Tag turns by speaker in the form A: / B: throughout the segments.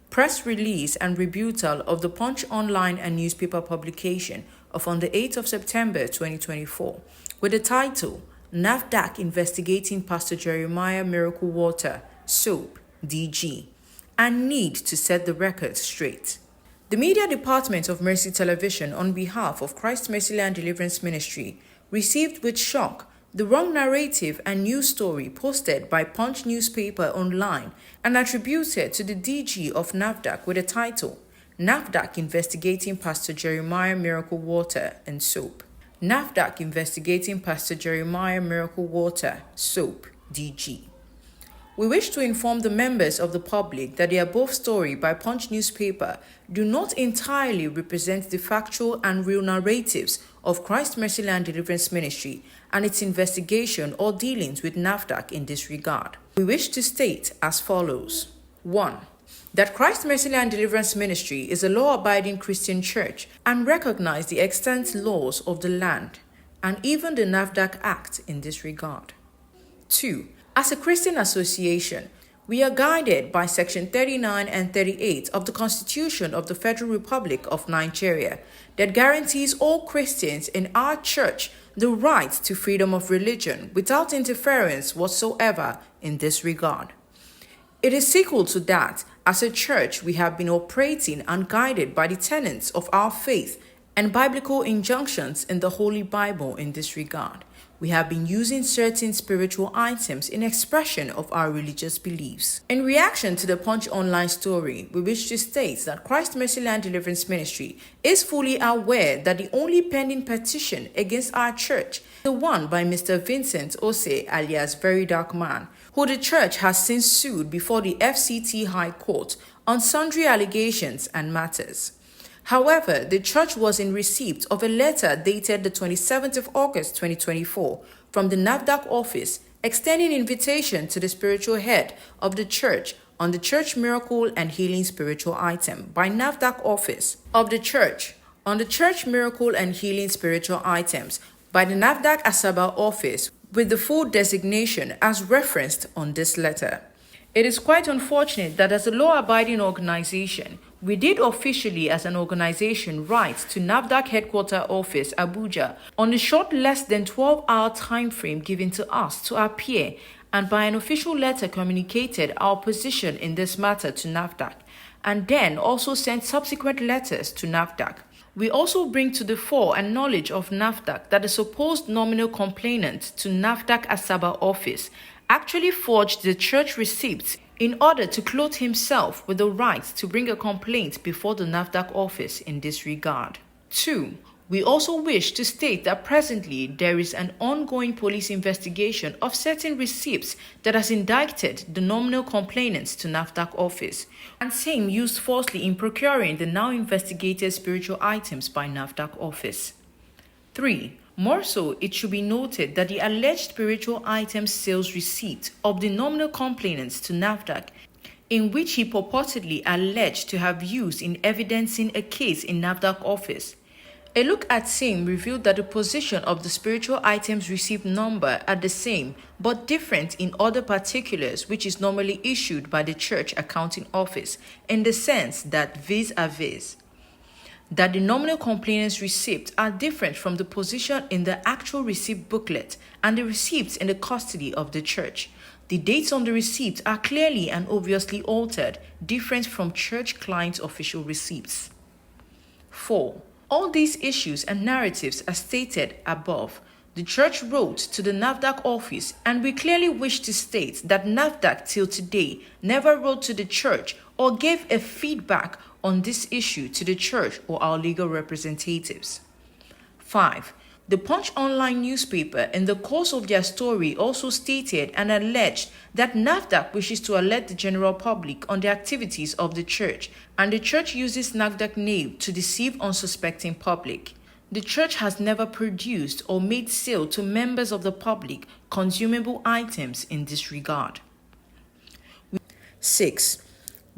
A: press release and rebuttal of the Punch online and newspaper publication of on the 8th of September 2024 with the title NAFDAC Investigating Pastor Jeremiah Miracle Water, Soap, DG, and Need to Set the Record Straight. The media department of Mercy Television, on behalf of Christ Mercyland Deliverance Ministry, received with shock the wrong narrative and news story posted by Punch newspaper online and attributed to the DG of NAFDAC with the title NAFDAC Investigating Pastor Jeremiah Miracle Water and Soap. NAFDAC Investigating Pastor Jeremiah Miracle Water, Soap, DG. We wish to inform the members of the public that the above story by Punch newspaper do not entirely represent the factual and real narratives of Christ Mercyland Deliverance Ministry and its investigation or dealings with NAFDAC in this regard. We wish to state as follows. 1. That Christ Mercyland Deliverance Ministry is a law-abiding Christian church and recognize the extant laws of the land and even the NAFDAC Act in this regard. 2. As a Christian association, we are guided by Section 39 and 38 of the Constitution of the Federal Republic of Nigeria that guarantees all Christians in our church the right to freedom of religion without interference whatsoever in this regard. It is equal to that, as a church, we have been operating and guided by the tenets of our faith and biblical injunctions in the Holy Bible in this regard. We have been using certain spiritual items in expression of our religious beliefs. In reaction to the Punch online story, we wish to state that Christ Mercyland Deliverance Ministry is fully aware that the only pending petition against our church is the one by Mr. Vincent Ose alias Very Dark Man, who the church has since sued before the FCT High Court on sundry allegations and matters. However, the church was in receipt of a letter dated the 27th of August 2024 from the NAFDAC office extending invitation to the spiritual head of the church on the church miracle and healing spiritual item by NAFDAC office of the church on the church miracle and healing spiritual items by the NAFDAC Asaba office with the full designation as referenced on this letter. It is quite unfortunate that as a law-abiding organization, we did officially as an organization write to NAFDAC Headquarter Office, Abuja, on a short less than 12-hour time frame given to us to appear and by an official letter communicated our position in this matter to NAFDAC, and then also sent subsequent letters to NAFDAC. We also bring to the fore and knowledge of NAFDAC that the supposed nominal complainant to NAFDAC Asaba office actually forged the church receipts in order to clothe himself with the right to bring a complaint before the NAFDAC office in this regard. 2. We also wish to state that presently there is an ongoing police investigation of certain receipts that has indicted the nominal complainants to NAFDAC office and same used falsely in procuring the now investigated spiritual items by NAFDAC office. 3. More so, it should be noted that the alleged spiritual items sales receipt of the nominal complainants to NAFDAC, in which he purportedly alleged to have used in evidencing a case in NAFDAC office. A look at same revealed that the position of the spiritual items received number are the same but different in other particulars which is normally issued by the church accounting office in the sense that vis-a-vis. That the nominal complainants' receipts are different from the position in the actual receipt booklet and the receipts in the custody of the church. The dates on the receipts are clearly and obviously altered, different from church clients' official receipts. 4. All these issues and narratives are stated above. The church wrote to the NAFDAC office, and we clearly wish to state that NAFDAC till today never wrote to the church or gave a feedback on this issue to the church or our legal representatives. 5. The Punch online newspaper in the course of their story also stated and alleged that NAFDAC wishes to alert the general public on the activities of the church and the church uses NAFDAC name to deceive unsuspecting public. The church has never produced or made sale to members of the public consumable items in this regard. 6.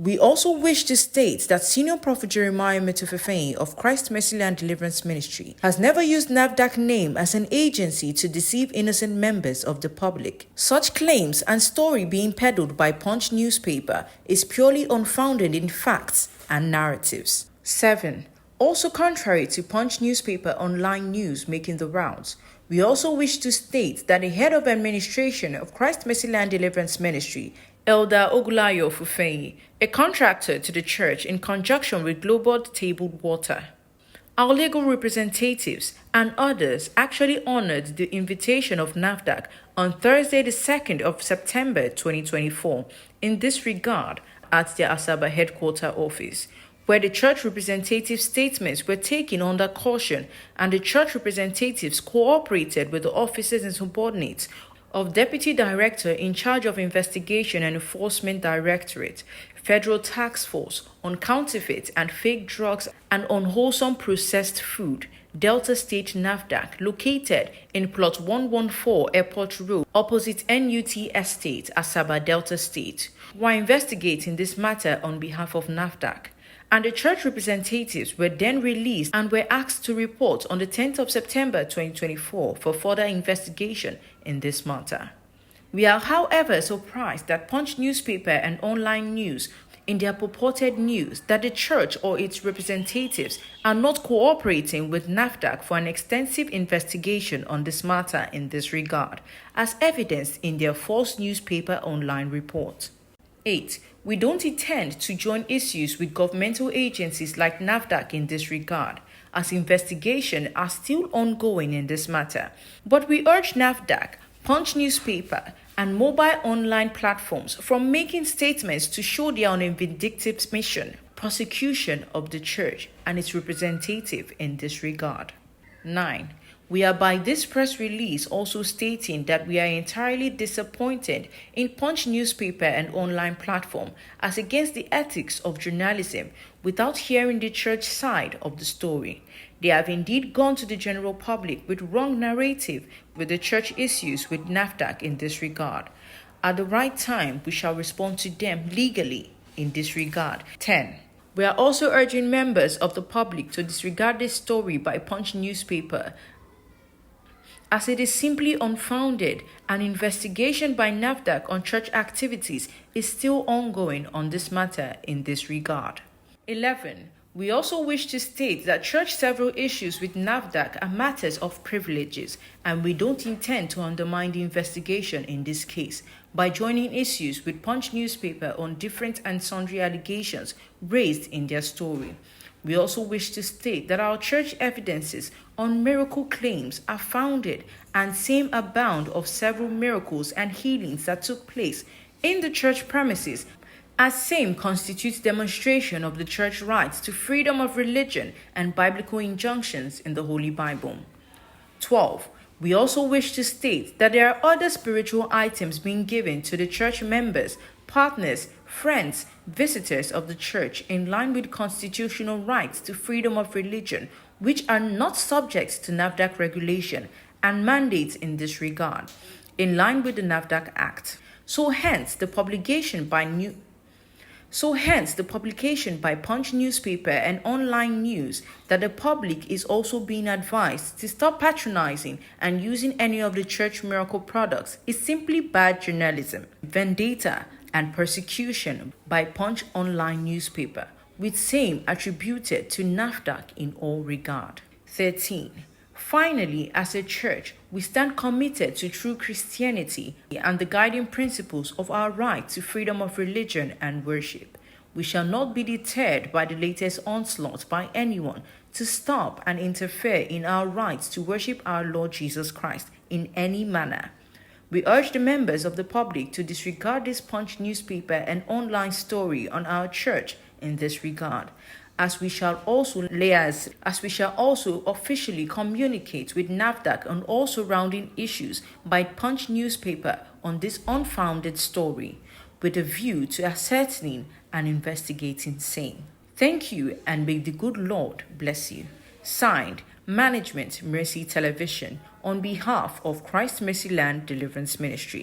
A: We also wish to state that Senior Prophet Jeremiah Mitofefeyi of Christ Mercyland Deliverance Ministry has never used NAFDAC name as an agency to deceive innocent members of the public. Such claims and story being peddled by Punch newspaper is purely unfounded in facts and narratives. 7. Also contrary to Punch newspaper online news making the rounds, we also wish to state that the head of administration of Christ Mercyland Deliverance Ministry, Elder Ogulayo Fufeyi, a contractor to the church in conjunction with Global Tabled Water, our legal representatives and others actually honored the invitation of NAFDAC on Thursday the 2nd of September 2024 in this regard at their Asaba headquarter office, where the church representative statements were taken under caution and the church representatives cooperated with the officers and subordinates of Deputy Director in charge of Investigation and Enforcement Directorate, Federal Task Force on Counterfeit and Fake Drugs and Unwholesome Processed Food, Delta State NAFDAC, located in Plot 114 Airport Road, opposite NUT Estate, Asaba, Delta State, while investigating this matter on behalf of NAFDAC. And the church representatives were then released and were asked to report on the 10th of September 2024 for further investigation in this matter. We are, however, surprised that Punch newspaper and online news in their purported news that the church or its representatives are not cooperating with NAFDAC for an extensive investigation on this matter in this regard, as evidenced in their false newspaper online report. 8. We don't intend to join issues with governmental agencies like NAFDAC in this regard, as investigations are still ongoing in this matter. But we urge NAFDAC, Punch newspaper, and mobile online platforms from making statements to show they are on a vindictive mission, prosecution of the church and its representative in this regard. 9. We are by this press release also stating that we are entirely disappointed in Punch newspaper and online platform as against the ethics of journalism without hearing the church side of the story. They have indeed gone to the general public with wrong narrative with the church issues with NAFDAC in this regard. At the right time, we shall respond to them legally in this regard. 10. We are also urging members of the public to disregard this story by Punch newspaper as it is simply unfounded. An investigation by NAFDAC on church activities is still ongoing on this matter in this regard. 11. We also wish to state that church several issues with NAFDAC are matters of privileges, and we don't intend to undermine the investigation in this case by joining issues with Punch newspaper on different and sundry allegations raised in their story. We also wish to state that our church evidences on miracle claims are founded and same abound of several miracles and healings that took place in the church premises, as same constitutes demonstration of the church rights to freedom of religion and biblical injunctions in the Holy Bible. 12. We also wish to state that there are other spiritual items being given to the church members, partners, friends, visitors of the church in line with constitutional rights to freedom of religion, which are not subject to NAFDAC regulation and mandates in this regard, in line with the NAFDAC Act. So hence the publication by Punch newspaper and online news that the public is also being advised to stop patronizing and using any of the church miracle products is simply bad journalism, vendetta, and persecution by Punch online newspaper, with same attributed to NAFDAC in all regard. 13. Finally, as a church, we stand committed to true Christianity and the guiding principles of our right to freedom of religion and worship. We shall not be deterred by the latest onslaught by anyone to stop and interfere in our rights to worship our Lord Jesus Christ in any manner. We urge the members of the public to disregard this Punch newspaper and online story on our church in this regard, as we shall also officially communicate with NAFDAC on all surrounding issues by Punch newspaper on this unfounded story, with a view to ascertaining and investigating same. Thank you, and may the good Lord bless you. Signed, Management Mercy Television, on behalf of Christ Mercyland Deliverance Ministry.